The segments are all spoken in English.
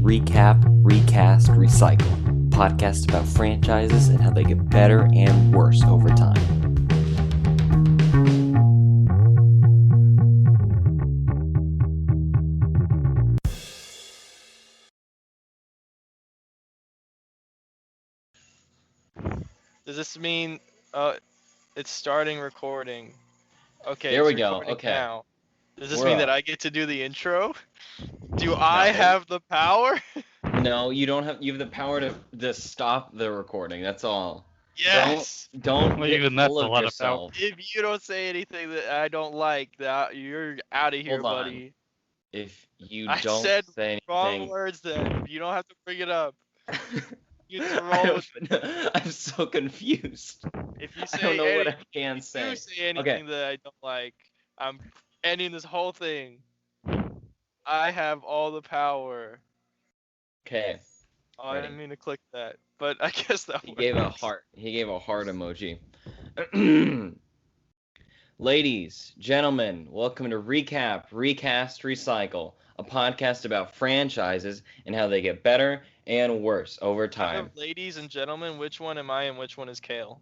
Recap, Recast, Recycle, a podcast about franchises and how they get better and worse over time. Does this mean it's starting recording? Okay, There it's we go. recording Okay. now. Does this We're mean that up. I get to do the intro? Do I have the power? No, you don't have. You have the power to stop the recording. That's all. Yes. Don't Well, get even that's full a of lot of power. yourself. If you don't say anything that I don't like, that you're out of here, Hold on. buddy. If you I don't said say wrong anything, words then. You don't have to bring it up. You just I roll with don't- I'm so confused. If you I say don't know what I anything, can if say. you say anything that I don't like, I'm ending this whole thing. I have all the power. Okay. Oh, I Ready. didn't mean to click that, but I guess that He works. gave a heart. He gave a heart emoji. Ladies, gentlemen, welcome to Recap, Recast, Recycle, a podcast about franchises and how they get better and worse over Out time. of ladies and gentlemen, which one am I and which one is Kale?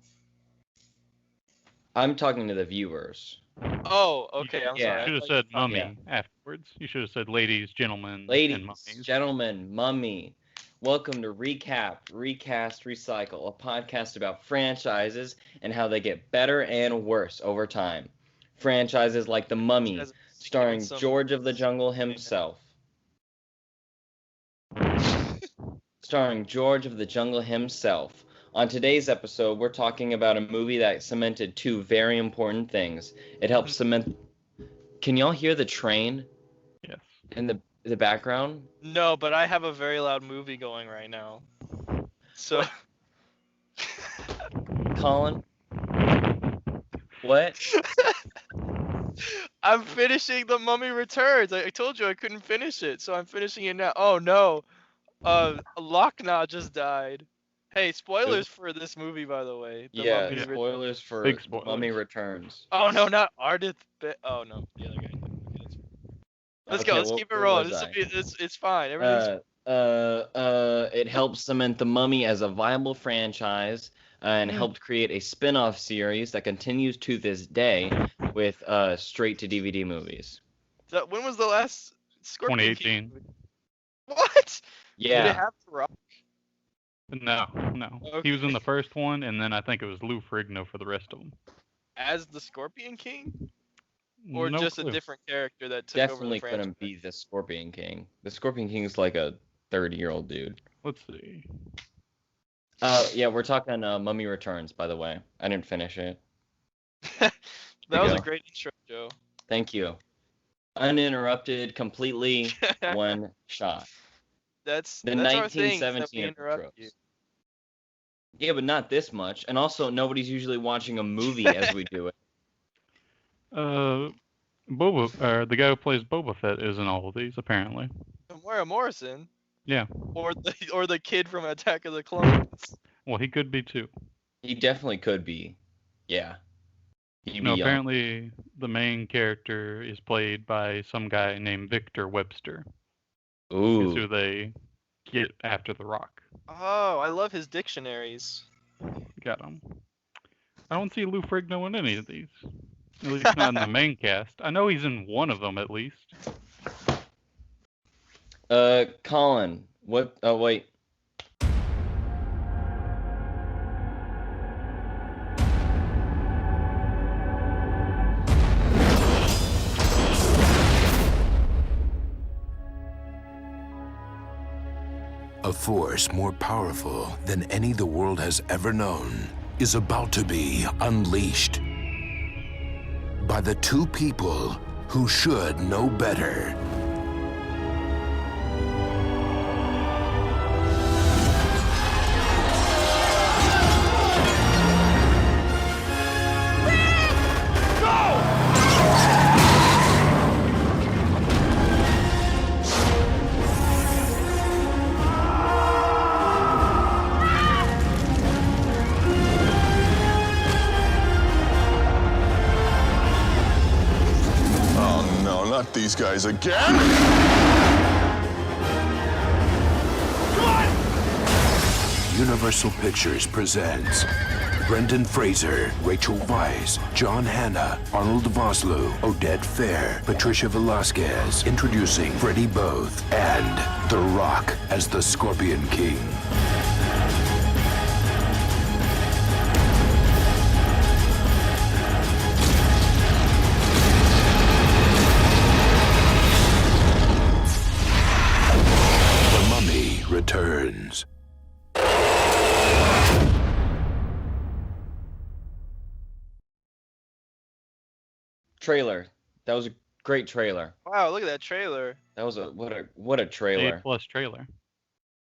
I'm talking to the viewers. Oh, okay. I'm Yeah. sorry. I You should have thought you said were talking- mummy afterwards. You should have said ladies, gentlemen, and Ladies, mummies. gentlemen, mummy, welcome to Recap, Recast, Recycle, a podcast about franchises and how they get better and worse over time. Franchises like The Mummy, As- starring some- George of the Jungle himself. Starring George of the Jungle himself. On today's episode, we're talking about a movie that cemented two very important things. It helped cement... Can y'all hear the train Yes. in the background? No, but I have a very loud movie going right now. So. Colin? What? I'm finishing The Mummy Returns. I told you I couldn't finish it, so I'm finishing it now. Oh no. Lochna just died. Hey, spoilers for this movie, by the way. The Yeah, Mummy Returns. spoilers for Big The spoilers. Mummy Returns. Oh no, not Ardith. Oh no, the other guy. Okay, let's go. Let's keep it rolling. It's fine. Everything's. It helped cement The Mummy as a viable franchise and helped create a spin-off series that continues to this day with straight-to-DVD movies. When was the last Scorpion 2018. King movie? What? Did it Yeah, have The Rock? No. He was in the first one, and then I think it was Lou Ferrigno for the rest of them. As the Scorpion King? Or No just clue. a different character that took definitely over the franchise? couldn't be the Scorpion King. The Scorpion King is like a 30-year-old dude. Let's see. Yeah, we're talking Mummy Returns, by the way. I didn't finish it. That was a go. great intro, Joe. Thank you. Uninterrupted, completely one shot. That's The our thing, is that we 1917 interrupt intros. you. Yeah, but not this much. And also, nobody's usually watching a movie as we do it. The guy who plays Boba Fett is in all of these, apparently. Moira Morrison, Yeah. or the kid from Attack of the Clones. Well, he could be too. He definitely could be. Yeah. He'd No, be young. apparently the main character is played by some guy named Victor Webster. Is Ooh. who they get after The Rock. Oh, I love his dictionaries. Got him. I don't see Lou Ferrigno in any of these. At least not in the main cast. I know he's in one of them at least. Colin. What? Oh, wait. A force more powerful than any the world has ever known is about to be unleashed by the two people who should know better. Oh no, not these guys again! Universal Pictures presents Brendan Fraser, Rachel Weisz, John Hannah, Arnold Vosloo, Odette Fair, Patricia Velasquez, introducing Freddie Both, and The Rock as the Scorpion King. The Mummy returns. Trailer. That was a great trailer. Wow, look at that trailer. That was what a trailer. A+ trailer.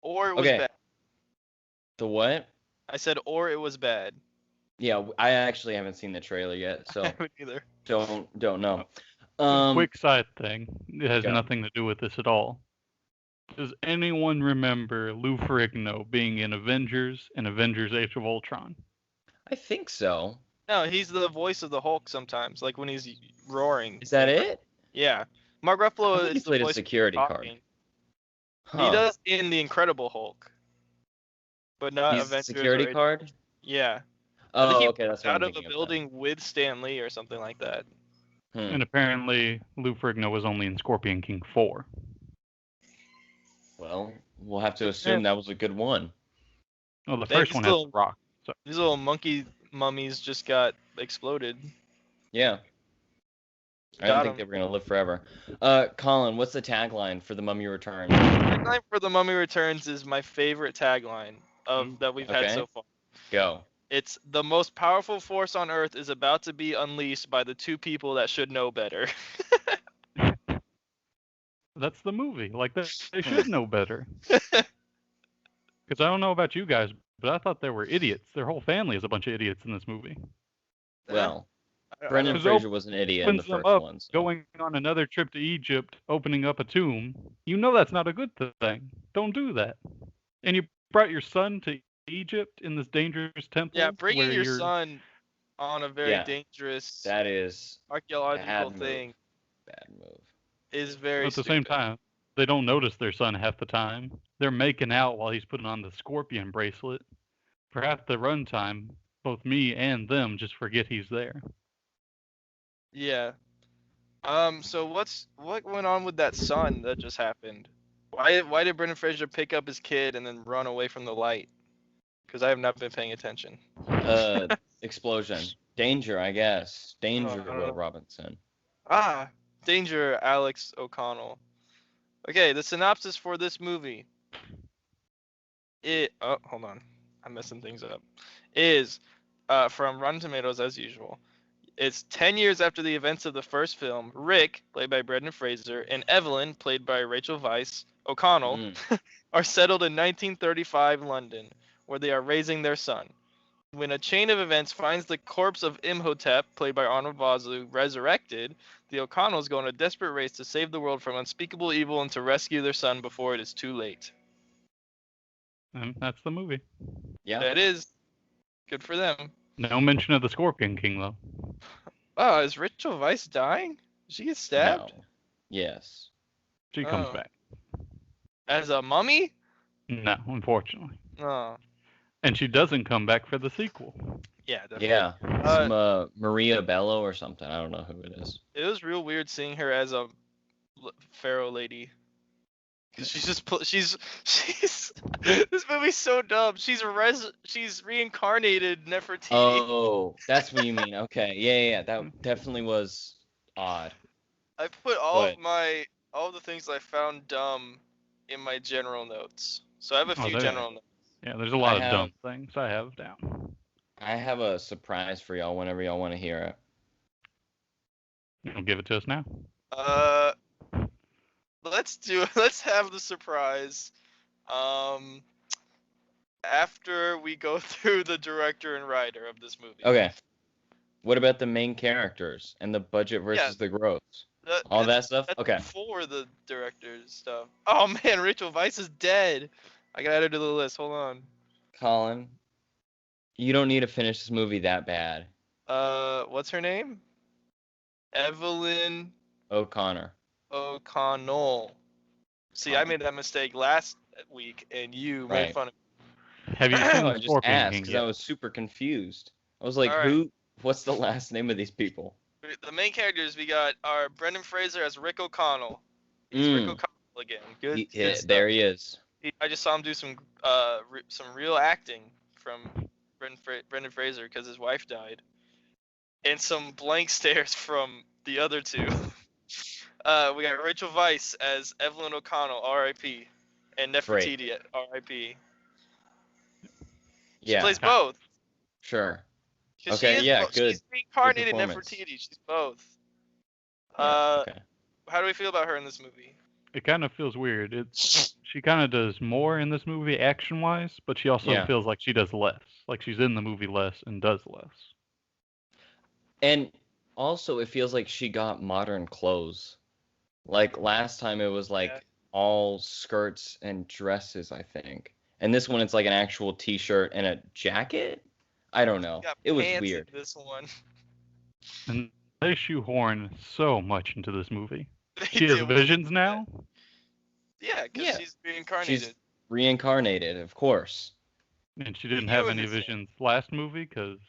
Or it was Okay. bad. The what? I said, or it was bad. Yeah, I actually haven't seen the trailer yet, I so haven't either. don't know. Quick side thing. It has go. nothing to do with this at all. Does anyone remember Lou Ferrigno being in Avengers and Avengers Age of Ultron? I think so. No, he's the voice of the Hulk sometimes, like when he's roaring. Is that it? Yeah. Mark I Ruffalo think he is the played a voice security card. talking. Huh. He does in the Incredible Hulk, but not He's a Avengers. security or- card? Yeah. I think Oh, he okay, that's what out I'm of a thinking building with Stan Lee or something like that. And apparently Lou Ferrigno was only in Scorpion King 4. Well, we'll have to assume that was a good one. Well, the They first one has still- The Rock. So These little monkey mummies just got exploded. Yeah. I Got don't think 'em. they were gonna live forever. Colin, what's the tagline for The Mummy Returns? Tagline for The Mummy Returns is my favorite tagline that we've had Okay. so far. Go. It's the most powerful force on Earth is about to be unleashed by the two people that should know better. that's the movie. Like, they should know better. Because I don't know about you guys, but I thought they were idiots. Their whole family is a bunch of idiots in this movie. Well, I Brendan don't- Because Fraser was an idiot in the opens them first up, one. So. Going on another trip to Egypt, opening up a tomb. You know that's not a good thing. Don't do that. And you brought your son to Egypt in this dangerous temple. Yeah, bringing where your you're- son on a very Yeah, dangerous That is archaeological bad move. thing bad move. is very At the stupid. same time, they don't notice their son half the time. They're making out while he's putting on the scorpion bracelet. For half the runtime, both me and them just forget he's there. Yeah. So what went on with that son that just happened? Why did Brendan Fraser pick up his kid and then run away from the light? Because I have not been paying attention. Explosion. Danger, I guess. Danger, Oh. Will Robinson. Ah, danger, Alex O'Connell. Okay, the synopsis for this movie. Hold on, I'm messing things up. Is from Rotten Tomatoes as usual. It's 10 years after the events of the first film. Rick, played by Brendan Fraser, and Evelyn, played by Rachel Weisz O'Connell, are settled in 1935 London, where they are raising their son. When a chain of events finds the corpse of Imhotep, played by Arnold Vosloo, resurrected, the O'Connells go on a desperate race to save the world from unspeakable evil and to rescue their son before it is too late. And that's the movie. Yeah. That is good for them. No mention of the Scorpion King, though. Oh, is Rachel Weisz dying? Did she get stabbed? No. Yes. She comes Oh. back. As a mummy? No, unfortunately. Oh, And she doesn't come back for the sequel. yeah, definitely. Yeah. Some Maria Bello or something. I don't know who it is. It was real weird seeing her as a pharaoh lady. Cause she's just she's this movie's so dumb. She's reincarnated Nefertiti. Oh, that's what you mean. Okay. Yeah. That definitely was odd. I put all What? of all the things I found dumb in my general notes. So I have a few there- general notes. Yeah, there's a lot I of have- dumb things I have down. I have a surprise for y'all whenever y'all want to hear it. You'll give it to us now. Let's have the surprise. After we go through the director and writer of this movie. Okay. What about the main characters and the budget versus the gross? All that stuff? That's Okay. before the director's stuff. Oh man, Rachel Weisz is dead. I gotta add her to the list. Hold on. Colin, you don't need to finish this movie that bad. What's her name? Evelyn O'Connor. O'Connell. See, I made that mistake last week, and you made Right. fun of Have you seen No, the I just Scorpion asked King because I yet? was super confused. I was like, All right. who? What's the last name of these people? The main characters we got are Brendan Fraser as Rick O'Connell. He's Rick Mm. O'Connell again. Good Yeah, stuff. there he is. I just saw him do some real acting from Brendan Fraser because his wife died, and some blank stares from the other two. We got Rachel Weisz as Evelyn O'Connell, R.I.P., and Nefertiti, R.I.P. She Yeah, plays both. sure. 'Cause Okay, yeah, good. She's reincarnated performance. Nefertiti. She's both. Yeah, okay. How do we feel about her in this movie? It kind of feels weird. She kind of does more in this movie action-wise, but she also Yeah. feels like she does less. Like she's in the movie less and does less. And also, it feels like she got modern clothes. Like last time, it was like all skirts and dresses, I think. And this one, it's like an actual T-shirt and a jacket. I don't know. It was weird. In this one. And they shoehorn so much into this movie. They She has do. visions now. Yeah, because Yeah. she's reincarnated. She's reincarnated, of course. And she didn't You have in any this visions last movie because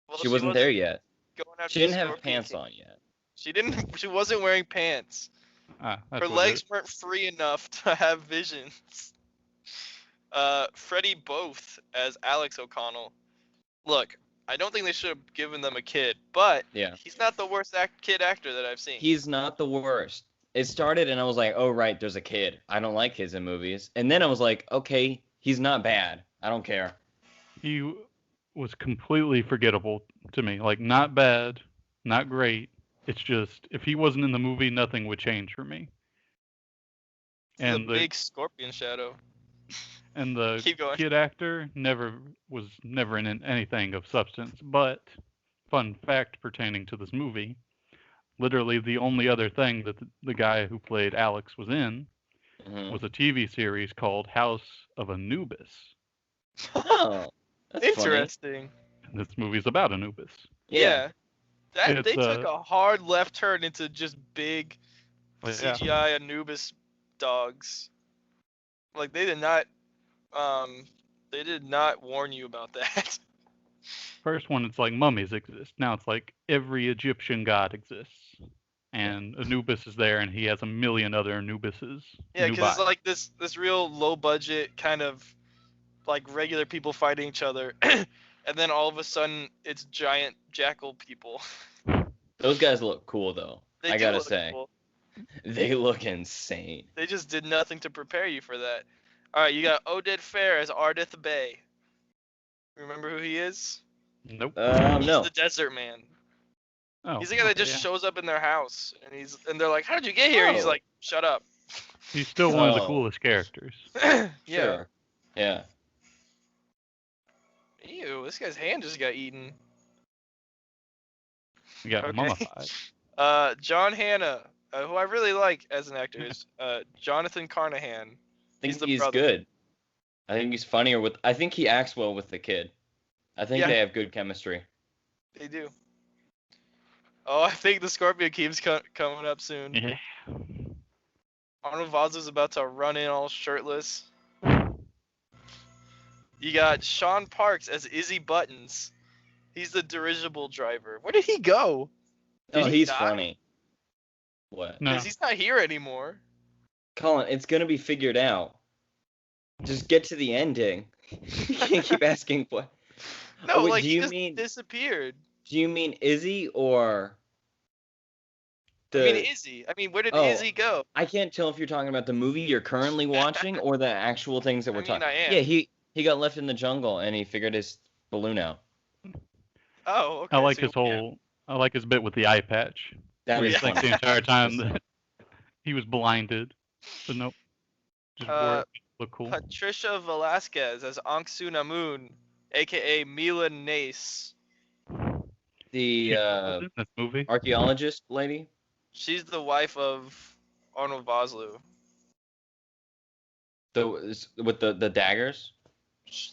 Well, She wasn't there yet. Going after She the didn't have Scorpion pants King. on yet. She didn't. She wasn't wearing pants. that's Her what legs weren't free enough to have visions. Freddie Both as Alex O'Connell. Look, I don't think they should have given them a kid, but Yeah. he's not the worst kid actor that I've seen. He's not the worst. It started and I was like, oh, right, there's a kid. I don't like kids in movies. And then I was like, okay, he's not bad. I don't care. he was completely forgettable to me. Like not bad, not great. It's just if he wasn't in the movie, nothing would change for me. He's And a big scorpion shadow. And the Keep going. kid actor was never in anything of substance. But fun fact pertaining to this movie, literally the only other thing that the guy who played Alex was in was a TV series called House of Anubis. Oh, that's Interesting. And this movie's about Anubis. Yeah. They It's, took a hard left turn into just big Yeah. CGI Anubis dogs. Like they did not warn you about that. First one, it's like mummies exist. Now it's like every Egyptian god exists. And Anubis is there, and he has a million other Anubises. Yeah, because it's like this real low budget kind of like regular people fighting each other, and then all of a sudden it's giant jackal people. Those guys look cool though. I gotta say, cool. They look insane. They just did nothing to prepare you for that. All right, you got Oded Fair as Ardith Bay. Remember who he is? Nope. He's No. the Desert Man. Oh, He's the guy that just shows up in their house, and they're like, "How did you get here?" And he's like, "Shut up." He's still one of the Oh. coolest characters. Yeah. Sure. Yeah. Ew, this guy's hand just got eaten. We got Okay. mummified. John Hannah, who I really like as an actor, is Jonathan Carnahan. I think He's the he's brother. good. I think he's funnier with. I think he acts well with the kid. I think they have good chemistry. They do. Oh, I think the Scorpion King's coming up soon. Yeah. Arnold Vosloo's about to run in all shirtless. You got Sean Parks as Izzy Buttons. He's the dirigible driver. Where did he go? Oh, Did he he's die? funny. What? No. Because he's not here anymore. Colin, it's gonna be figured out. Just get to the ending. You can't keep asking what. No, Oh, wait, like do he you just mean- disappeared. Do you mean Izzy or the? I mean Izzy. I mean, where did Oh. Izzy go? I can't tell if you're talking about the movie you're currently watching or the actual things that we're talking. I am. Yeah, he got left in the jungle and he figured his balloon out. Oh, okay. I like so his I like his bit with the eye patch. That Where is he thinks funny. the entire time that he was blinded. But nope. Just wore it. Look cool. Patricia Velasquez as Anksu Namun, aka Mila Nace. The In this movie. archaeologist lady. She's the wife of Arnold Vosloo. With the daggers.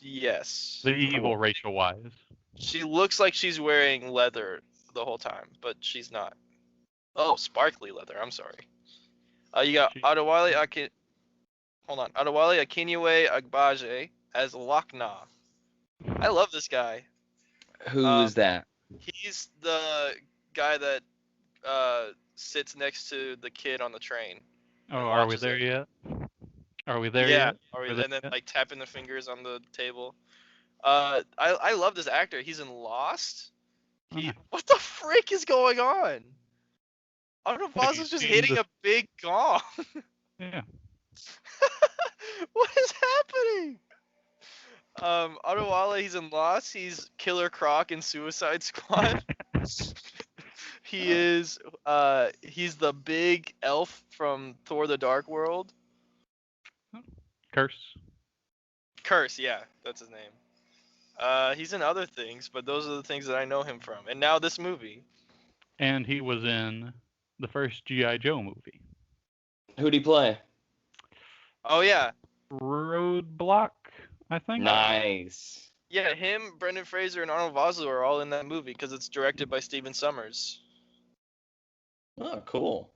Yes. The evil Rachel Wise. She looks like she's wearing leather the whole time, but she's not. Oh, sparkly leather. I'm sorry. You got Adewale Akinyiwe Agbaje as Lochna. I love this guy. Who is that? He's the guy that sits next to the kid on the train. Oh, and are we watches there it. yet? Are we there Yeah, yet? and then like tapping the fingers on the table. I love this actor. He's in Lost. Nice. What the frick is going on? Arnold Have you Vosloo's just seen hitting this- a big gong. Yeah. What is happening? Adewale, he's in Lost. He's Killer Croc in Suicide Squad. He's the big elf from Thor: The Dark World. Curse. Curse, yeah, that's his name. He's in other things, but those are the things that I know him from. And now this movie. And he was in the first G.I. Joe movie. Who'd he play? Oh yeah, Roadblock, I think. Nice. yeah, him, Brendan Fraser, and Arnold Vosloo are all in that movie because it's directed by Steven Sommers. Oh, cool.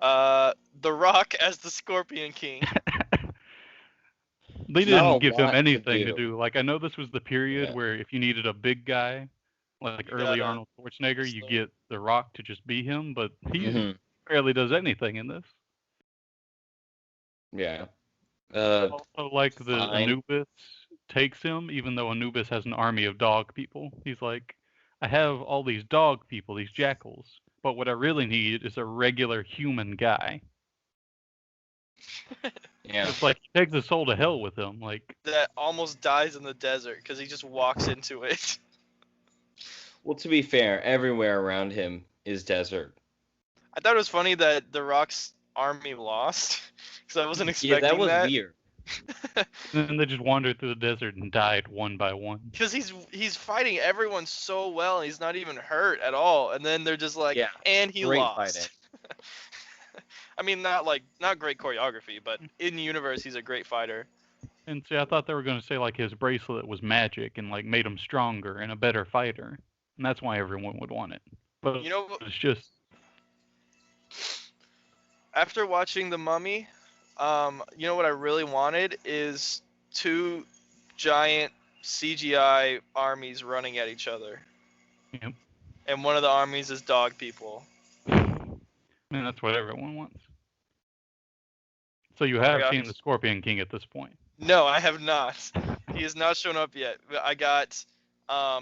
The Rock as the Scorpion King. They Not didn't a give him lot to anything to do. do. Like, I know this was the period Yeah. where if you needed a big guy, like You early gotta Arnold Schwarzenegger, you slow- get The Rock to just be him, but he Mhm. barely does anything in this. Yeah. Also, like, the Fine. Anubis takes him, even though Anubis has an army of dog people. He's like, I have all these dog people, these jackals, but what I really need is a regular human guy. Yeah. It's like he takes his soul to hell with him. Like, that almost dies in the desert because he just walks into it. Well, to be fair, everywhere around him is desert. I thought it was funny that The Rock's army lost because I wasn't Yeah, expecting that was that. weird. and then they just wandered through the desert and died one by one. Because he's fighting everyone so well and he's not even hurt at all, and then they're just like, Yeah, and he great lost. fighting. I mean, not great choreography, but in universe he's a great fighter. And see, I thought they were going to say like his bracelet was magic and like made him stronger and a better fighter, and that's why everyone would want it. But You know, it's just after watching The Mummy, you know what I really wanted is two giant CGI armies running at each other. Yep. And one of the armies is dog people. and that's what everyone wants. So you have gosh. seen the Scorpion King at this point. No, I have not. He has not shown up yet. I got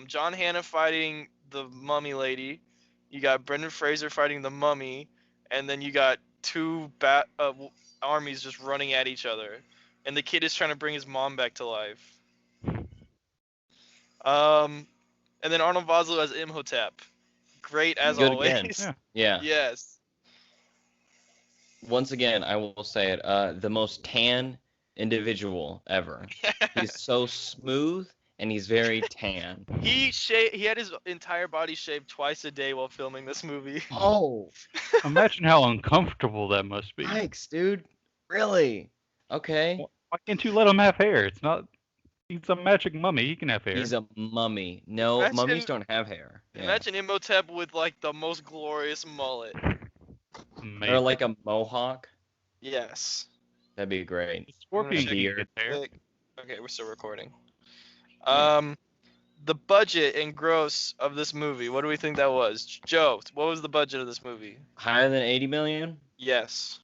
John Hannah fighting the mummy lady. You got Brendan Fraser fighting the mummy, and then you got two armies just running at each other. And the kid is trying to bring his mom back to life. And then Arnold Vosloo as Imhotep. Great as Good always. again. Yeah. Yeah. Yes. Once again, I will say it. The most tan individual ever. He's so smooth and he's very tan. He had his entire body shaved twice a day while filming this movie. Oh, Imagine how uncomfortable that must be. yikes, dude. Really? Okay. Why can't you let him have hair? It's not. He's a magic mummy. He can have hair. He's a mummy. No, Imagine- mummies don't have hair. Yeah. Imagine Imhotep with like the most glorious mullet. Maybe. Or like a mohawk. Yes. That'd be great. Scorpion King Deer. gets hair. Okay, we're still recording. The budget and gross of this movie. What do we think that was? Joe, what was the budget of this movie? Higher than 80 million? Yes.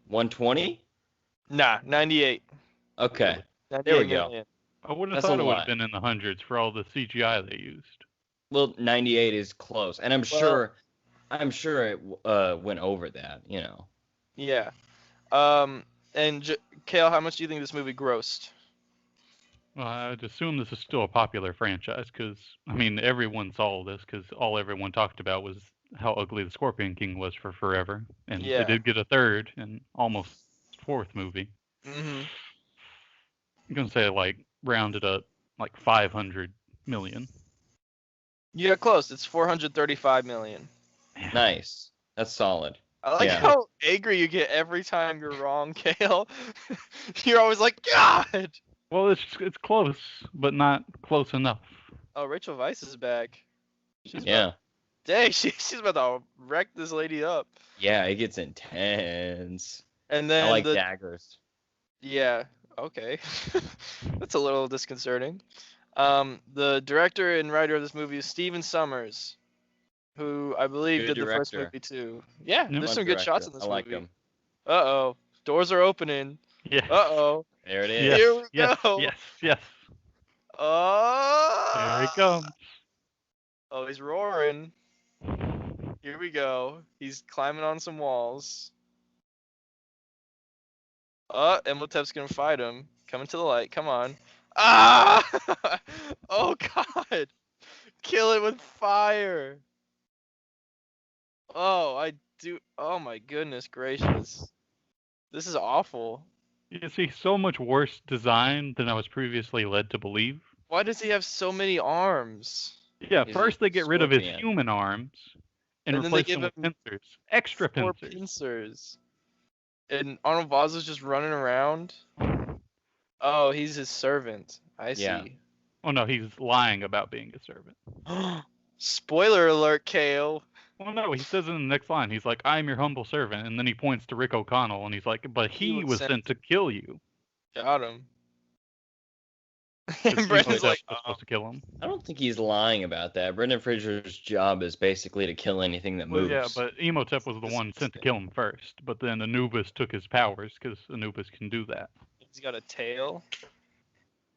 120? Nah, 98. Okay. 98 There we go. million. I would have That's thought a it would lot. have been in the hundreds for all the CGI they used. Well, 98 is close, and I'm Well- sure it went over that. You know. Yeah. And Kale, how much do you think this movie grossed? Well, I'd assume this is still a popular franchise because, I mean, everyone saw this because all everyone talked about was how ugly the Scorpion King was for forever. And Yeah. they did get a third and almost fourth movie. Mm-hmm. I'm going to say, like, rounded up, like 500 million. You got close. It's 435 million. Nice. That's solid. I like Yeah. how angry you get every time you're wrong, Kale. You're always like, God! Well, it's close, but not close enough. Oh, Rachel Weisz is back. Yeah. Dang, she's about to wreck this lady up. Yeah, it gets intense. And then I like daggers. yeah. Okay. That's a little disconcerting. The director and writer of this movie is Steven Sommers, who I believe Good did the first director. movie too. Yeah, Yep. there's Fun some good shots director. in this I like movie. him. Uh-oh. Doors are opening. Yes. Uh-oh. There it is. Yes. Here we Yes. go. Yes. Yes. Oh. There he comes. Oh, he's roaring. Here we go. He's climbing on some walls. Imhotep's gonna fight him. Coming to the light. Come on. Ah! Oh God! Kill it with fire. Oh, I do. Oh my goodness gracious. This is awful. You see, so much worse design than I was previously led to believe. Why does he have so many arms? Yeah, He's first a they get rid of his scorpion. human arms and And then they replace them give with him pincers. Extra 4 pincers. pincers. And Arnold Vosloo's just running around. Oh, he's his servant. I Yeah. see. Oh no, he's lying about being a servant. Spoiler alert, Kale. Well, no, he says in the next line, he's like, "I'm your humble servant," and then he points to Rick O'Connell, and he's like, "But he was sent to kill you." Got him. 'Cause And Brendan's Imhotep like, was supposed to kill him. I don't think he's lying about that. Brendan Fraser's job is basically to kill anything that Well, moves. yeah, but Imhotep was the one sent to kill him first, but then Anubis took his powers because Anubis can do that. he's got a tail.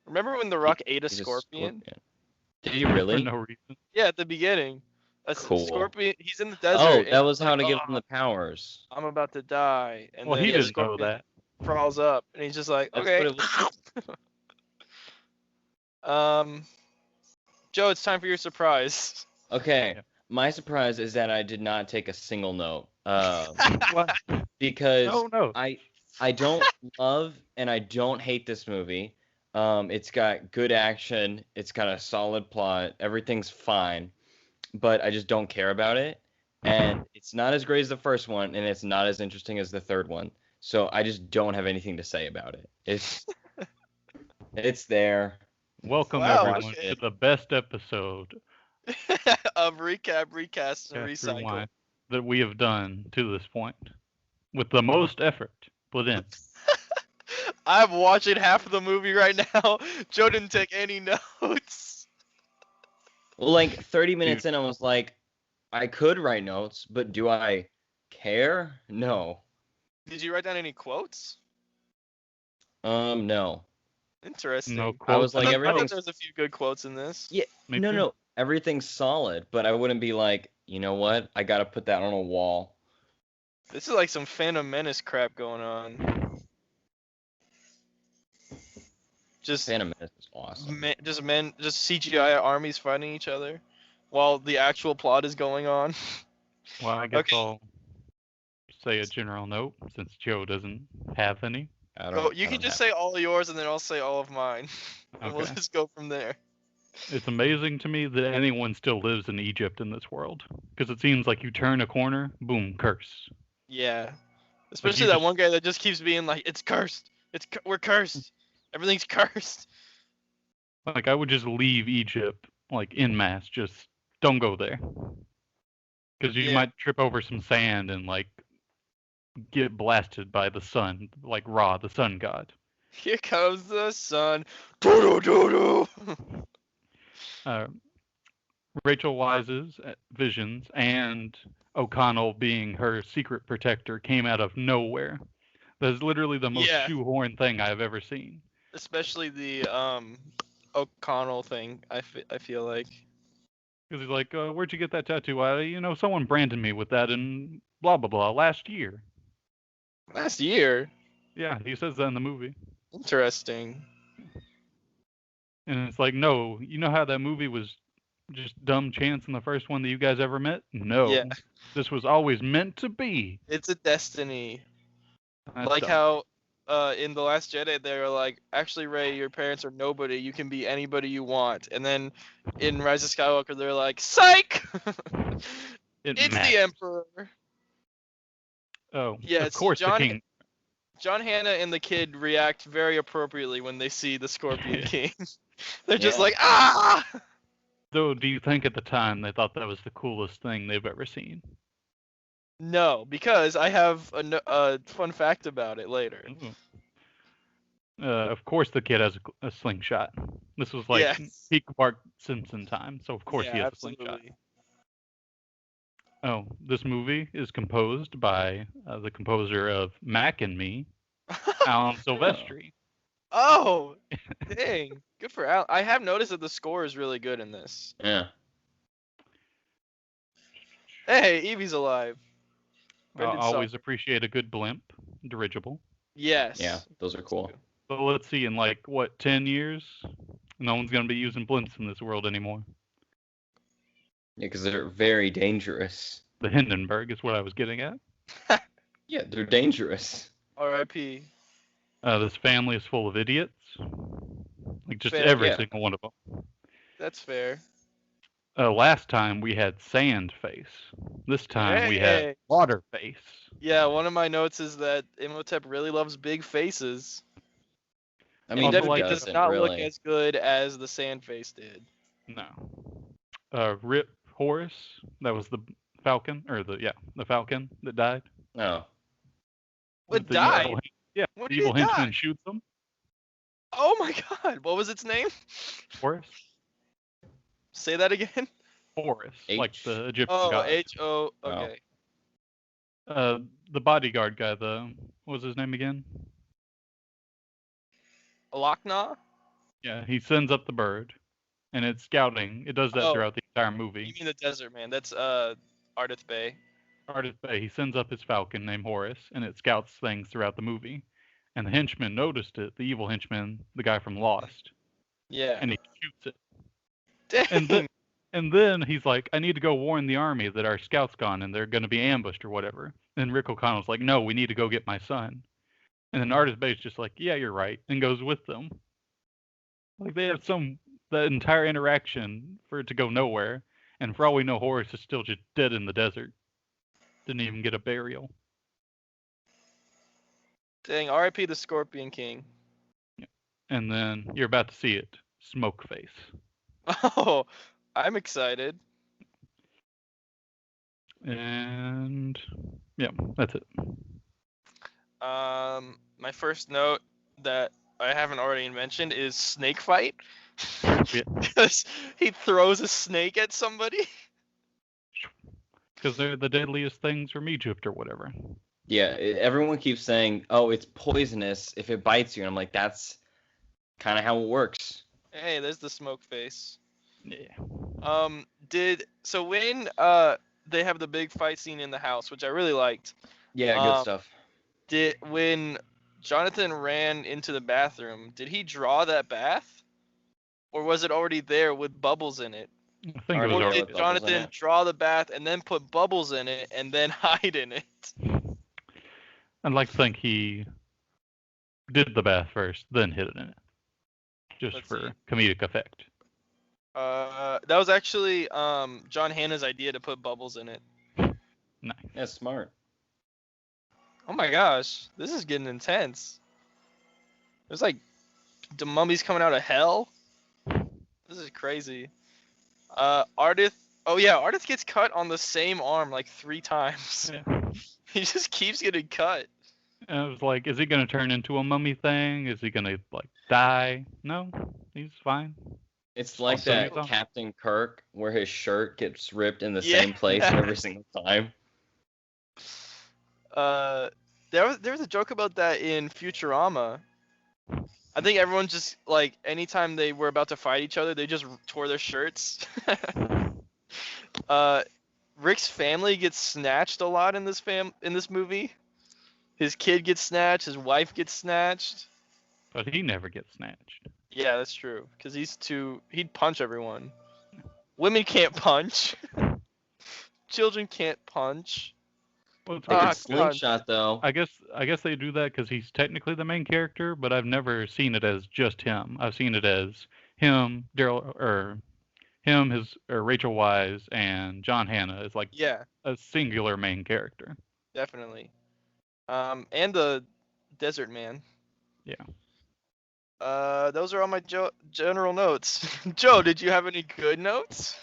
Remember when The Rock ate a He's scorpion? Did he For really? no reason. Yeah, at the beginning. Cool. Scorpion. He's in the desert. Oh, and that was he's how like, to give "Oh, him the powers. I'm about to die. And Well, then he the didn't know scorpion that. crawls up, and he's just like, That's okay. what it was. Joe, it's time for your surprise. Okay. Yeah. My surprise is that I did not take a single note. What? Because No. I don't love and I don't hate this movie. It's got good action. It's got a solid plot. Everything's fine, but I just don't care about it. And it's not as great as the first one, and it's not as interesting as the third one. So I just don't have anything to say about it. It's there. Welcome Wow, everyone okay. to the best episode Of recap, recast, and Cast recycle. Rewind that we have done to this point, with the most effort put in. I'm watching half of the movie right now. Joe didn't take any notes. Well, like 30 minutes in, I was like, I could write notes, but do I care? No. Did you write down any quotes? No. Interesting. No I quotes. was like, I thought everything's there was a few good quotes in this. Yeah, Me no, too. no, everything's solid, but I wouldn't be like, you know what? I gotta put that on a wall. This is like some Phantom Menace crap going on. Just Phantom Menace is awesome. just CGI armies fighting each other, while the actual plot is going on. Well, I guess Okay. I'll say a general note since Joe doesn't have any. I Oh, don't. you I can don't just have- say all of yours, and then I'll say all of mine. And we'll Okay. just go from there. It's amazing to me that anyone still lives in Egypt in this world, because it seems like you turn a corner, boom, curse. Yeah. Especially you that just- one guy that just keeps being like, "It's cursed. We're cursed. Everything's cursed." Like I would just leave Egypt, like en masse, just don't go there, because you Yeah. might trip over some sand and like get blasted by the sun, like Ra, the sun god. Here comes the sun. Doo-doo-doo-doo. Rachel Wise's visions and O'Connell being her secret protector came out of nowhere. That's literally the most Yeah. shoehorn thing I've ever seen. Especially the O'Connell thing. I feel like. Because he's like, "Where'd you get that tattoo? Someone branded me with that in blah blah blah last year." Last year. Yeah, he says that in the movie. Interesting. And it's like, no, you know how that movie was just dumb chance in the first one that you guys ever met? No. Yeah. This was always meant to be. It's a destiny. That's Like dumb. how in The Last Jedi they were like, actually, Rey, your parents are nobody. You can be anybody you want. And then in Rise of Skywalker they're like, psych! It's It matters. the Emperor. Oh, Yeah, of it's course John- the king. John Hannah and the kid react very appropriately when they see the Scorpion King. They're just Yeah. like, ah! Though, do you think at the time they thought that was the coolest thing they've ever seen? No, because I have a fun fact about it later. Ooh. Of course, the kid has a slingshot. This was like Yes. peak Bart Simpson time, so of course Yeah, he has a slingshot. absolutely. Oh, this movie is composed by the composer of Mac and Me, Alan Silvestri. Oh, dang. Good for Al. I have noticed that the score is really good in this. Yeah. Hey, Evie's alive. Brendan saw Always her. appreciate a good blimp dirigible. Yes. Yeah, those are cool. But let's see, in like, what, 10 years? No one's going to be using blimps in this world anymore. Yeah, because they're very dangerous. The Hindenburg is what I was getting at. Yeah, they're dangerous. R.I.P. This family is full of idiots. Like, just Fair, every yeah. single one of them. That's fair. Last time we had Sand Face. This time we had Hey. Water Face. Yeah, one of my notes is that Imhotep really loves big faces. I And he mean, Also, who definitely like, does doesn't not look really? as good as the sand face did. No. Rip Horace. That was the Falcon, or the Falcon that died. No. What The died? Evil, When the did evil he henchman die? shoots him. Oh my god, what was its name? Horace. Say that again. Horus, H. like the Egyptian Oh, god. H-O, okay. The bodyguard guy, what was his name again? Alakna? Yeah, he sends up the bird, and it's scouting. It does that Oh, throughout the entire You movie. mean the desert man? That's Ardith Bay. Ardith Bay, he sends up his falcon named Horus, and it scouts things throughout the movie. And the henchman noticed it, the evil henchman, the guy from Lost, Yeah. and he shoots it. Dang. And then he's like, I need to go warn the army that our scout's gone and they're going to be ambushed or whatever. And Rick O'Connell's like, no, we need to go get my son. And then Ardith Bay's just like, yeah, you're right, and goes with them. Like, they have that entire interaction for it to go nowhere. And for all we know, Horus is still just dead in the desert. Didn't even get a burial. Dang, R.I.P. the Scorpion King. And then you're about to see it. Smoke Face. Oh, I'm excited. And yeah, that's it. My first note that I haven't already mentioned is snake fight. Yeah. Because he throws a snake at somebody. Because they're the deadliest things from Egypt or whatever. Yeah, everyone keeps saying, "Oh, it's poisonous if it bites you," and I'm like, "That's kind of how it works." Hey, there's the smoke face. Yeah. So when they have the big fight scene in the house, which I really liked. Yeah, good stuff. When Jonathan ran into the bathroom, did he draw that bath? Or was it already there with bubbles in it? I think it was Or Or already did with bubbles in Jonathan it. draw the bath and then put bubbles in it and then hide in it? I'd like to think he did the bath first, then hid it in it. Just Let's for see. comedic effect. That was actually John Hannah's idea to put bubbles in it. Nice. That's smart. Oh my gosh, this is getting intense. There's like the mummies coming out of hell. This is crazy. Ardith gets cut on the same arm like 3 times. Yeah. He just keeps getting cut. And I was like, is he going to turn into a mummy thing? Is he going to, like, die? No, he's fine. It's like Also, that he's on- Captain Kirk where his shirt gets ripped in the Yeah. same place every single time. There was a joke about that in Futurama. I think everyone just like anytime they were about to fight each other, they just tore their shirts. Rick's family gets snatched a lot in this movie. His kid gets snatched, his wife gets snatched. But he never gets snatched. Yeah, that's true. Cause he'd punch everyone. Women can't punch. Children can't punch. Well, it's They Ah, could God. slingshot though. I guess they do that because he's technically the main character, but I've never seen it as just him. I've seen it as him, Rachel Wise, and John Hannah is like Yeah, a singular main character. definitely. And the Desert Man. Yeah. Those are all my general notes. Joe, did you have any good notes?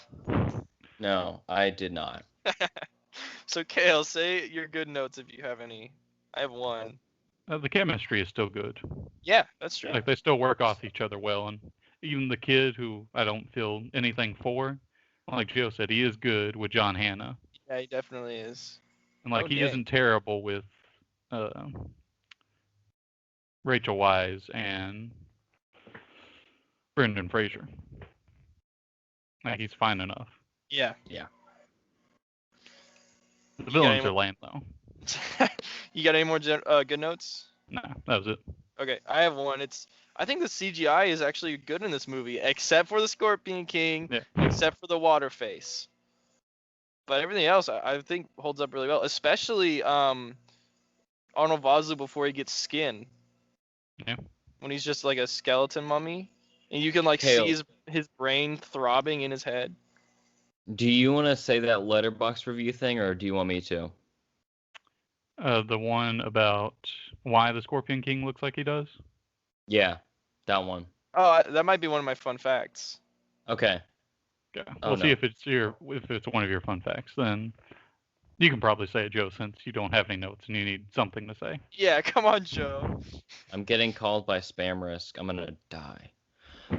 No, I did not. So Kale, say your good notes if you have any. I have one. The chemistry is still good. Yeah, that's true. Like they still work off each other well, and even the kid who I don't feel anything for, like Joe said, he is good with John Hannah, Yeah, he definitely is. and like Oh, he dang. isn't terrible with uh, Rachel Wise and Brendan Fraser. Like he's fine enough. Yeah. Yeah. The You got villains any are lame though. You got any more good notes? Nah, that was it. Okay, I have one. I think the CGI is actually good in this movie, except for the Scorpion King, Yeah. except for the water face. But everything else, I think holds up really well. Especially Arnold Vosloo before he gets skin. Yeah. When he's just like a skeleton mummy, and you can like Kale. see his brain throbbing in his head. Do you want to say that letterbox review thing, or do you want me to? The one about why the Scorpion King looks like he does. Yeah, that one. Oh, that might be one of my fun facts. Okay. Yeah. Oh, We'll see no. if it's one of your fun facts. Then you can probably say it, Joe, since you don't have any notes and you need something to say. Yeah, come on, Joe. I'm getting called by spam risk. I'm gonna die.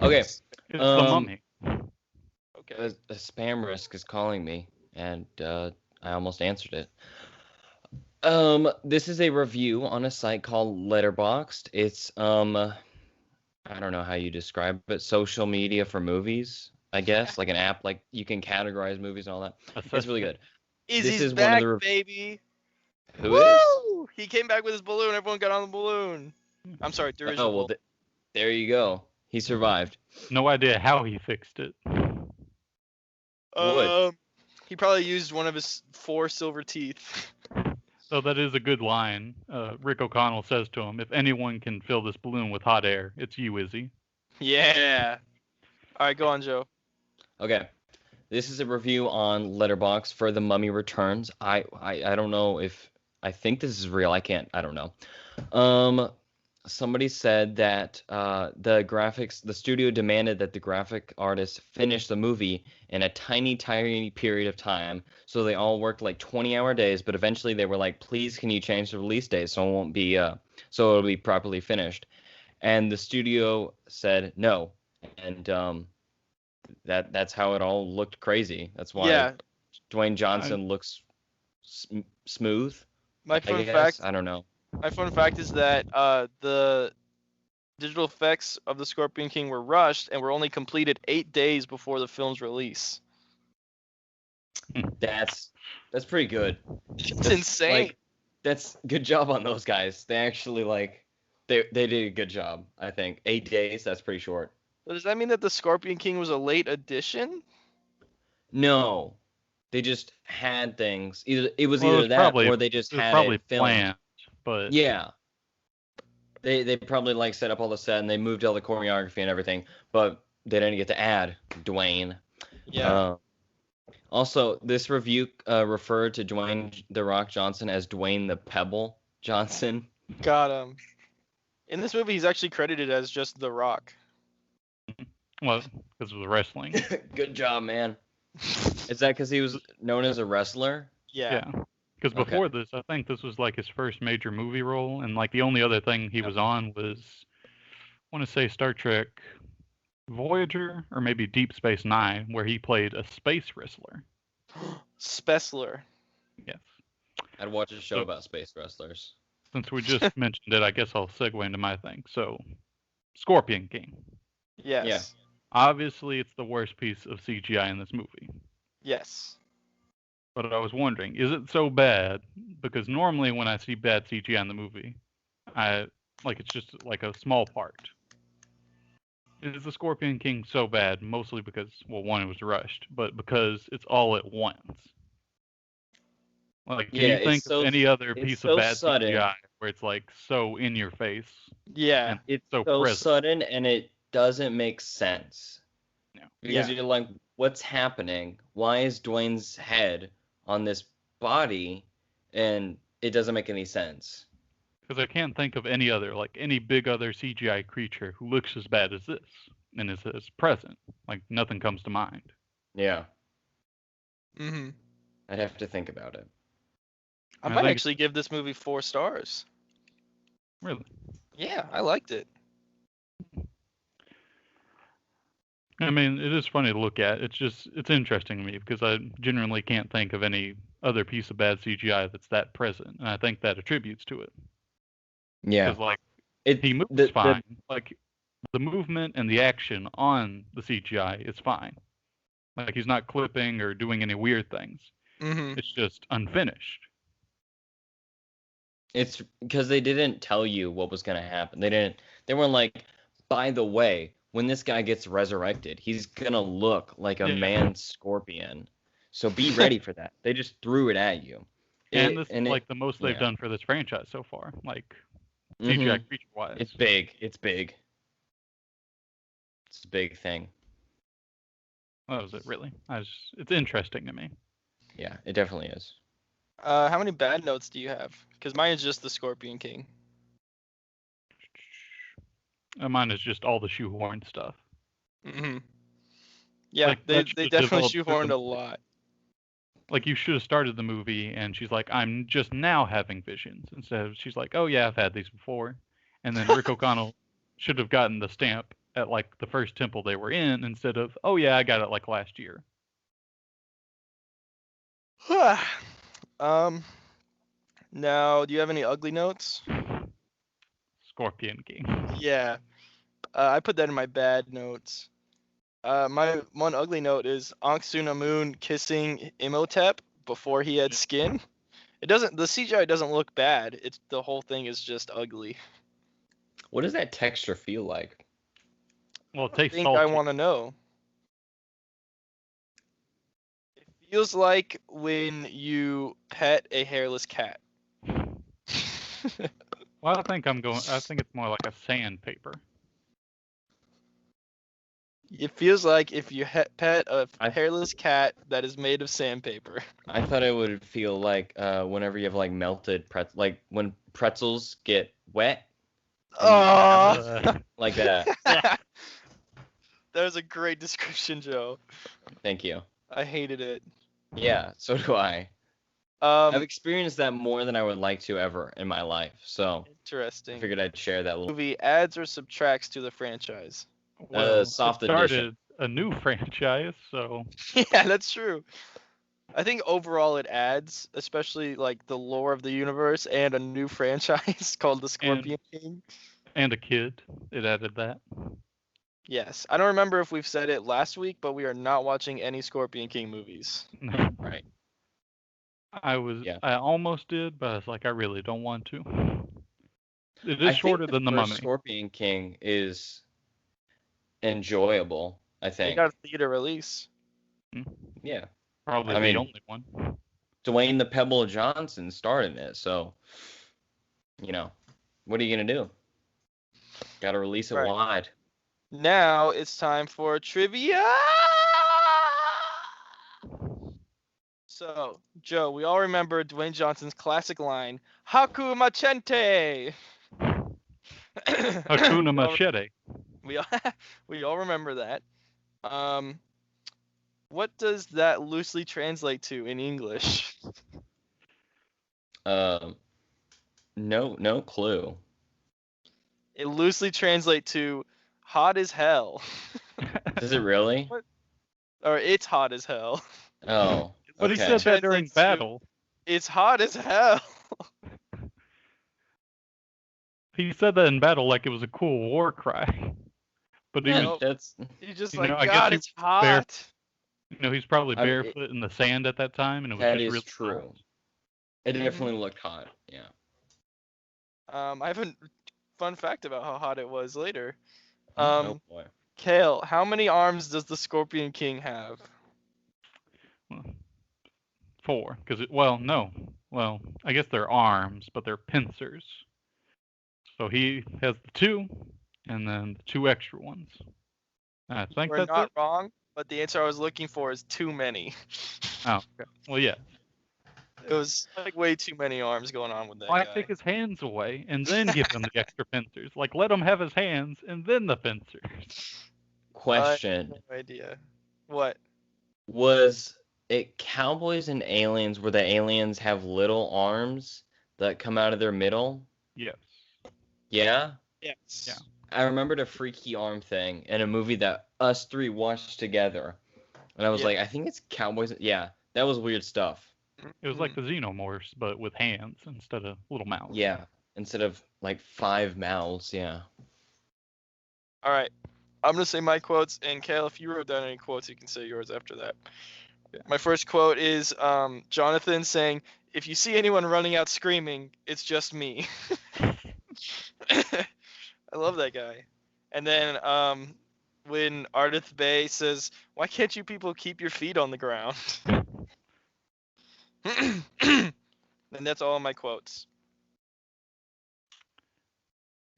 Okay. It's the Mummy. Okay. A spam risk is calling me, and I almost answered it. This is a review on a site called Letterboxd. It's I don't know how you describe it, social media for movies, I guess, like an app, like you can categorize movies and all that. It's really good. Izzy's is one of back, the baby. Who is? Woo! He came back with his balloon. Everyone got on the balloon. I'm sorry, dirigible. Oh well, there you go. He survived. No idea how he fixed it. He probably used one of his 4 silver teeth. So that is a good line. Rick O'Connell says to him, "If anyone can fill this balloon with hot air, it's you, Izzy." Yeah. All right, go on, Joe. Okay. This is a review on Letterboxd for The Mummy Returns. I don't know if I think this is real. I don't know. Somebody said that the studio demanded that the graphic artists finish the movie in a tiny period of time. So they all worked like 20-hour days, but eventually they were like, please, can you change the release date so it won't be so it'll be properly finished? And the studio said no. And that's how it all looked crazy. That's why Dwayne Johnson looks smooth. My fun fact. I don't know. My fun fact is that the digital effects of the Scorpion King were rushed and were only completed 8 days before the film's release. That's pretty good. It's insane. Like, that's good job on those guys. They actually they did a good job. I think 8 days. That's pretty short. Does that mean that the Scorpion King was a late addition? No, they just had things. Either that, probably, or they just had probably it filmed. planned. But yeah, they probably set up all the set and they moved all the choreography and everything, but they didn't get to add Dwayne. Yeah. Also, this review referred to Dwayne "The Rock" Johnson as Dwayne the Pebble Johnson. Got him. In this movie, he's actually credited as just The Rock. Well, because of the wrestling. Good job, man. Is that because he was known as a wrestler? Yeah. Because before this, I think this was like his first major movie role, and like the only other thing he was on was, I want to say Star Trek Voyager or maybe Deep Space Nine, where he played a space wrestler. Spessler. Yes. I'd watch a show about space wrestlers. Since we just mentioned it, I guess I'll segue into my thing. So, Scorpion King. Yes. Yeah. Obviously, it's the worst piece of CGI in this movie. Yes. But I was wondering, is it so bad? Because normally when I see bad CGI in the movie, it's just like a small part. Is the Scorpion King so bad? Mostly because, well, one, it was rushed, but because it's all at once. Like, can you think of any other piece of bad sudden. CGI where it's like so in your face? Yeah. And It's so so present? sudden and it doesn't make sense. Yeah. Because you're like, what's happening? Why is Dwayne's head on this body? And it doesn't make any sense. Because I can't think of any big other CGI creature who looks as bad as this and is as present. Like, nothing comes to mind. Yeah. Mm-hmm. I'd have to think about it. I I might think- actually give this movie 4 stars. Really? Yeah, I liked it. I mean, it is funny to look at. It's interesting to me because I genuinely can't think of any other piece of bad CGI that's that present, and I think that attributes to it. Yeah. Because like It he moves fine, like the movement and the action on the CGI is fine. Like he's not clipping or doing any weird things. Mm-hmm. It's just unfinished. It's because they didn't tell you what was gonna happen. They weren't like, by the way, when this guy gets resurrected, he's gonna look like a Yeah. man scorpion. So be ready for that. They just threw it at you. And this is like the most they've yeah. done for this franchise so far, like Mhm. CGI creature wise. It's big. It's big. It's a big thing. What was it really? It's interesting to me. Yeah, it definitely is. How many bad notes do you have? Because mine is just the Scorpion King. Mine is just all the shoehorn stuff. Mm-hmm. Yeah, Like, they that should have definitely developed through the shoehorned a movie. lot. Like you should have started the movie and she's like, I'm just now having visions. Instead of she's like, oh yeah, I've had these before. And then Rick O'Connell should have gotten the stamp at like the first temple they were in instead of, oh yeah, I got it like last year. Now, do you have any ugly notes? Scorpion King. Yeah, I put that in my bad notes. My one ugly note is Ankh Moon kissing Imhotep before he had skin. The CGI doesn't look bad. It's the whole thing is just ugly. What does that texture feel like? Well, it I tastes think salty. I want to know. It feels like when you pet a hairless cat. Well, I think it's more like a sandpaper. It feels like if you pet a I- hairless cat that is made of sandpaper. I thought it would feel like whenever you have like melted like when pretzels get wet. Oh, Like that. that was a great description, Joe. Thank you. I hated it. Yeah, so do I. I've Um, experienced that more than I would like to ever in my life. So I interesting. figured I'd share that little. Movie adds or subtracts to the franchise? Well, soft it started edition. a new franchise, so Yeah, that's true. I think overall it adds, especially like the lore of the universe and a new franchise called the Scorpion King. and a kid. It added that. Yes, I don't remember if we've said it last week, but we are not watching any Scorpion King movies. No. Right. I almost did, but I was like, I really don't want to. It I is shorter think than the first Mummy. Scorpion King is enjoyable, I They think. got a theater release. Yeah. Probably I the mean- only one. Dwayne the Pebble Johnson starred in it, so what are you gonna do? Gotta release it Right. wide. Now it's time for trivia. So, Joe, we all remember Dwayne Johnson's classic line, "Haku Machente." Hakuna Machete. We all remember that. What does that loosely translate to in English? No clue. It loosely translates to hot as hell. Does it really? What? Or it's hot as hell. Oh. But he okay. said that during Translates to- battle. It's hot as hell. He said that in battle like it was a cool war cry. But he Yeah. was, That's You're just You like, know, I guess God, he it's was bare- hot. he's probably I mean, barefoot in the sand at that time, and it was that just is really true. hot. It definitely looked hot. Yeah. I have a fun fact about how hot it was later. Oh boy. Kale, how many arms does the Scorpion King have? 4, because no. Well, I guess they're arms, but they're pincers. So he has the 2, and then the 2 extra ones. I think We're that's not it. wrong, but the answer I was looking for is too many. Oh, okay. Well, yeah. It was like way too many arms going on with that Why guy. take his hands away and then give him the extra pincers? Like, let him have his hands and then the pincers. Question. No idea. What? Was it Cowboys and Aliens where the aliens have little arms that come out of their middle? Yes. Yeah? Yes. Yeah. I remembered a freaky arm thing in a movie that us three watched together. And I was Yeah. like, I think it's Cowboys. Yeah, that was weird stuff. It was like the Xenomorphs, but with hands instead of little mouths. Yeah, instead of like 5 mouths. Yeah. All right. I'm gonna say my quotes, and Kale, if you wrote down any quotes, you can say yours after that. Yeah. My first quote is Jonathan saying, "If you see anyone running out screaming, it's just me." I love that guy. And then when Ardith Bay says, "Why can't you people keep your feet on the ground?" And that's all my quotes.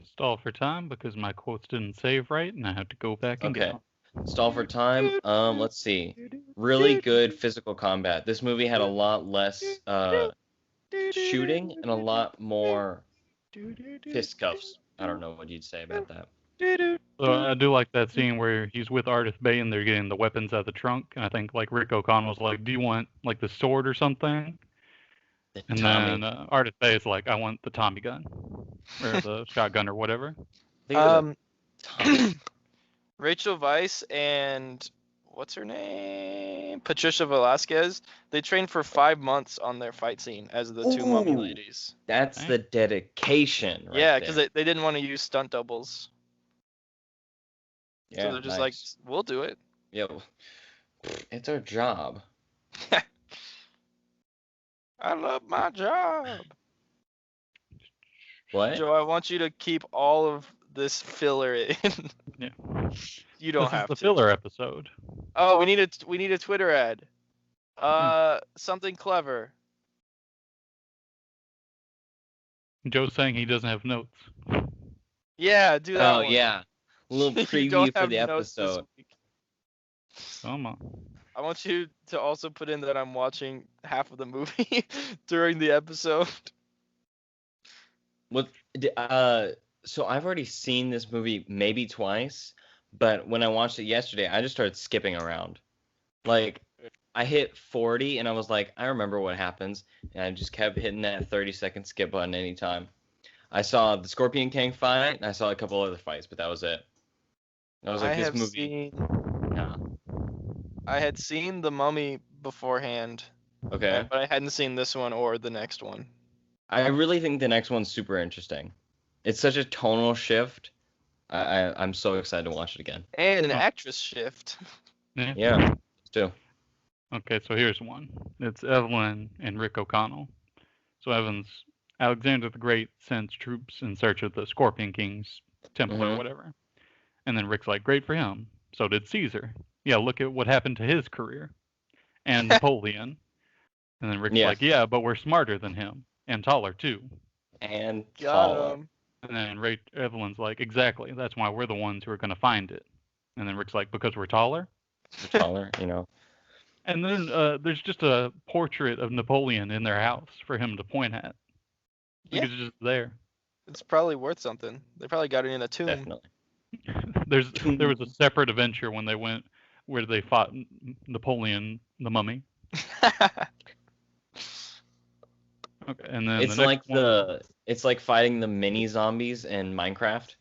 Stall for time because my quotes didn't save right, and I have to go back and get Okay. them. Stall for time. Let's see. Really good physical combat. This movie had a lot less shooting and a lot more fistcuffs. I don't know what you'd say about that. So I do like that scene where he's with Ardith Bay and they're getting the weapons out of the trunk, and I think like Rick O'Connell's like, "Do you want like the sword or something?" The And Tommy. then Ardith Bay is like, "I want the Tommy gun or the shotgun or whatever." I think it was a Tommy. Rachel Weisz and what's her name? Patricia Velasquez. They trained for 5 months on their fight scene as the two mummy Ooh. ladies. That's Dang. the dedication right Yeah, there. because they didn't want to use stunt doubles. Yeah, So they're just nice. like, we'll do it. Yo, it's our job. I love my job. What? Joe, I want you to keep all of this filler in. Yeah. You don't This have is the to. filler episode. Oh, we need a Twitter ad. Something clever. Joe's saying he doesn't have notes. Yeah, do that Oh one. yeah, a little You don't preview for have the notes this episode. week. Come on. I want you to also put in that I'm watching half of the movie during the episode. So I've already seen this movie maybe twice, but when I watched it yesterday, I just started skipping around. Like I hit 40 and I was like, I remember what happens, and I just kept hitting that 30-second skip button anytime. I saw the Scorpion King fight, and I saw a couple other fights, but that was it. I was like, this movie. Yeah. I had seen The Mummy beforehand, Okay. but I hadn't seen this one or the next one. I really think the next one's super interesting. It's such a tonal shift. I'm so excited to watch it again. And an actress shift. Yeah. Too. Okay, so here's one. It's Evelyn and Rick O'Connell. So Alexander the Great sends troops in search of the Scorpion King's temple or whatever. And then Rick's like, great for him. So did Caesar. Yeah, look at what happened to his career. And Napoleon. And then Rick's like, yeah, but we're smarter than him. And taller, too. And Got taller. him. And then Evelyn's like, exactly. That's why we're the ones who are going to find it. And then Rick's like, because we're taller? We're taller, you know. And then there's just a portrait of Napoleon in their house for him to point at. Like it's just there. It's probably worth something. They probably got it in a tomb. Definitely. There was a separate adventure when they went where they fought Napoleon the Mummy. Okay, and then It's it's like fighting the mini zombies in Minecraft.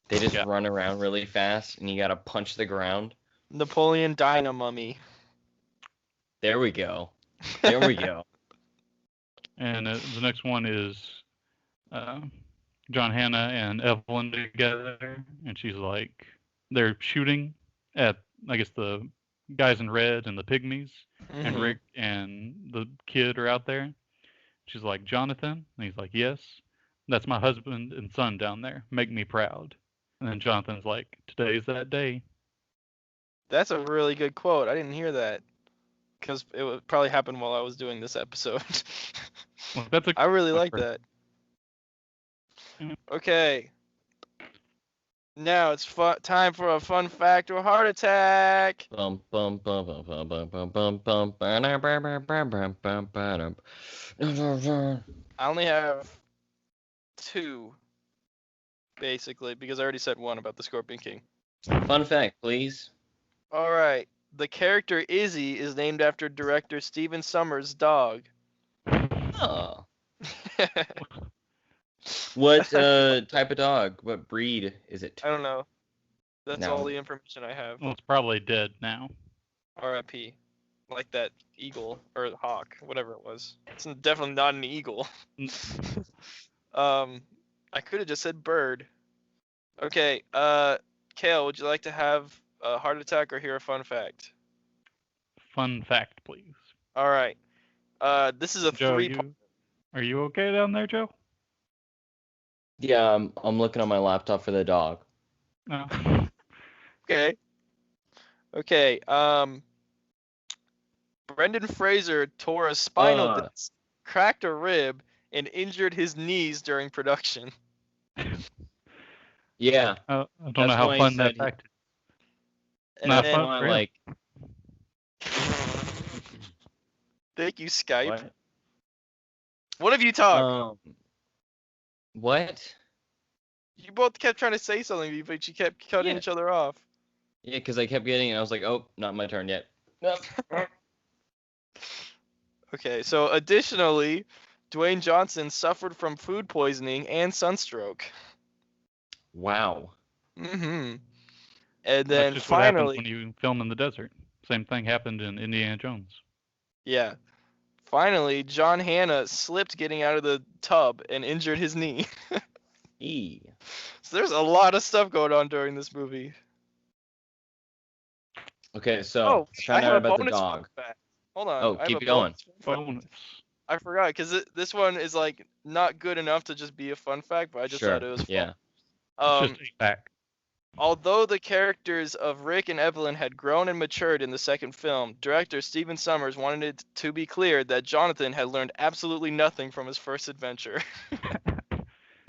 They just run around really fast, and you gotta punch the ground. Napoleon Dynamummy. There we go. There we go. And the next one is John Hannah and Evelyn together, and she's like, they're shooting at, I guess, the guys in red and the pygmies, and Rick and the kid are out there. She's like, Jonathan? And he's like, yes. That's my husband and son down there. Make me proud. And then Jonathan's like, today's that day. That's a really good quote. I didn't hear that. Because it would probably happen while I was doing this episode. Well, I really like that. Okay. Now it's time for a fun fact or heart attack. Bum bum bum bum bum bum bum bum bum. I only have 2, basically, because I already said one about the Scorpion King. Fun fact, please. All right. The character Izzy is named after director Steven Sommers' dog. Oh. What type of dog? What breed is it? I don't know. That's No. all the information I have. Well, it's probably dead now. R.I.P. Like that eagle or hawk, whatever it was. It's definitely not an eagle. I could have just said bird. Okay, Kale, would you like to have a heart attack or hear a fun fact? Fun fact, please. All right. This is a Joe, three. are you okay down there, Joe? Yeah, I'm looking on my laptop for the dog. No. Okay. Okay. Brendan Fraser tore a spinal disc, cracked a rib, and injured his knees during production. Yeah. I don't know how fun that fact is. And Not then, fun for him. Like, thank you, Skype. what? What have you talked? What? You both kept trying to say something, but you kept cutting each other off. Yeah, because I kept getting it, and I was like, oh, not my turn yet. Nope. Okay, so additionally, Dwayne Johnson suffered from food poisoning and sunstroke. Wow. Mm-hmm. And That's then just what happens finally, when you film in the desert. Same thing happened in Indiana Jones. yeah, finally, John Hannah slipped getting out of the tub and injured his knee. E. So there's a lot of stuff going on during this movie. Okay, so Oh, I found have out a about the bonus fun dog. fact. Hold on. Oh, I have keep a going. Bonus. I forgot because this one is like not good enough to just be a fun fact, but I just thought it was fun. Yeah. It's just a fact. Although the characters of Rick and Evelyn had grown and matured in the second film, director Stephen Sommers wanted it to be clear that Jonathan had learned absolutely nothing from his first adventure.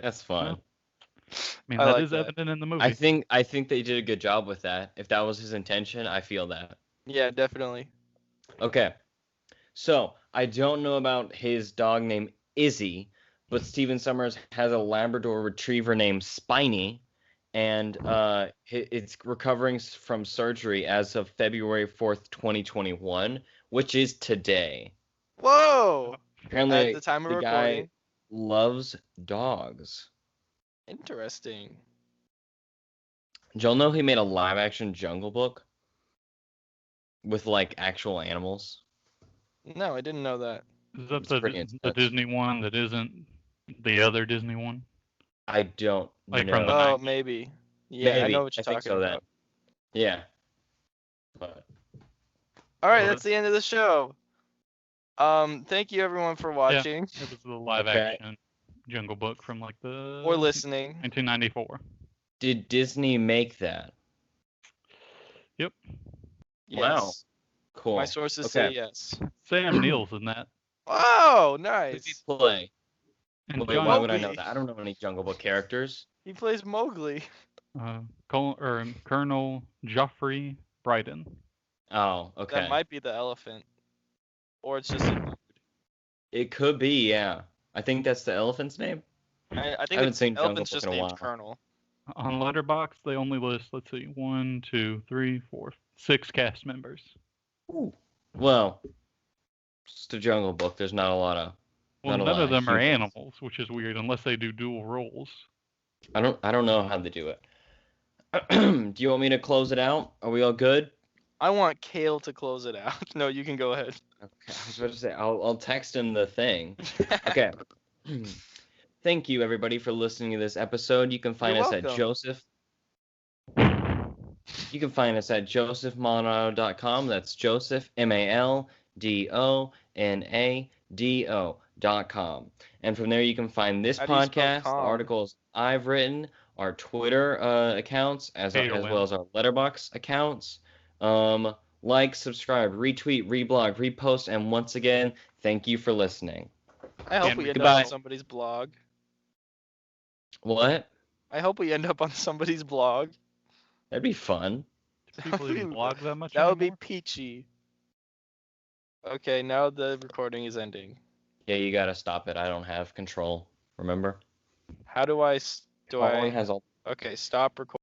That's fun. I mean, I that like is that. evident in the movie. I think they did a good job with that. If that was his intention, I feel that. Yeah, definitely. Okay. So, I don't know about his dog named Izzy, but Stephen Sommers has a Labrador Retriever named Spiny, and it's recovering from surgery as of February 4th, 2021, which is today. Whoa! Apparently, At the time of the recording. guy loves dogs. Interesting. Did y'all know he made a live-action Jungle Book with, like, actual animals? No, I didn't know that. Is that It's pretty the intense. Disney one that isn't the other Disney one? I don't Like know. from the Oh, 90s. maybe. Yeah, Maybe. I know what you're I think talking so then. about. Yeah. But All right, Well, that's the end of the show. Thank you everyone for watching It was the live action Jungle Book from like the or listening. 1994. did Disney make that? Yep. Wow. Yes. Cool. My sources Okay. say yes. Sam Neill's in that. Oh, Who nice. does he play? And Wait, John, why would I know Mowgli. that? I don't know any Jungle Book characters. He plays Mowgli. Colonel Joffrey Bryden. Oh, okay. That might be the elephant. Or it's just a dude. It could be, yeah. I think that's the elephant's name. I think haven't the seen Jungle elephant's Book just in a named while. Colonel. On Letterboxd, they only list, let's see, 1, 2, 3, 4, 6 cast members. Ooh. Well, it's the Jungle Book. There's not a lot of. Well, not a none lot of them are humans. animals, which is weird, unless they do dual roles. I don't know how they do it. Do you want me to close it out? Are we all good? I want Kale to close it out. No, you can go ahead. Okay, I was about to say I'll text him the thing. Okay. Thank you everybody for listening to this episode. You can find You're us at welcome. Joseph. You can find us at josephmaldonado.com. That's Joseph MALDONADO.com. And from there you can find this How do you spell podcast, the com? articles I've written, our Twitter accounts, as well as our Letterboxd accounts. Like, subscribe, retweet, reblog, repost, and once again, thank you for listening. I hope we end up Goodbye. on somebody's blog. What? I hope we end up on somebody's blog. That'd be fun. Do people even blog that much That would be anymore? peachy. Okay, now the recording is ending. Yeah, you gotta stop it. I don't have control. Remember? How do I Colin has all. Okay, stop recording.